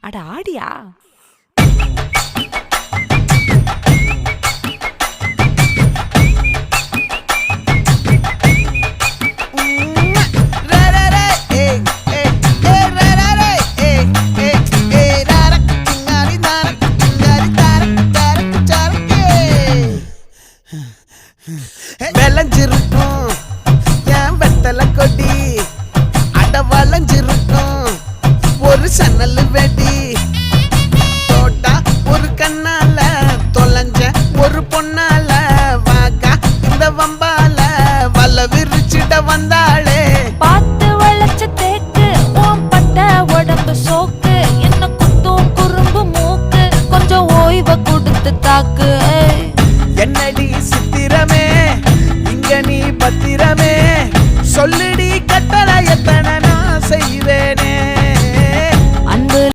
அட ஆடியா? விளைஞ்சிருக்கும் என் வெத்தலை கொடி, அட வளைஞ்சிருக்கும் ஒரு சன்னல் வெடி. தோட்டா ஒரு கண்ணால தொலைஞ்ச ஒரு பொண்ணால வாக்கா இந்த வம்பால வல விரிச்சிட வந்தாளே. பார்த்து வளைச்ச தேக்கு ஓம் பட்ட உடம்பு சோக்கு, என்ன குத்தும் குறும்பு மூக்கு, கொஞ்சம் ஓய்வை கொடுத்து தாக்கு. என்னடி சித்திரமே இங்க நீ பத்திரமே சொல்லு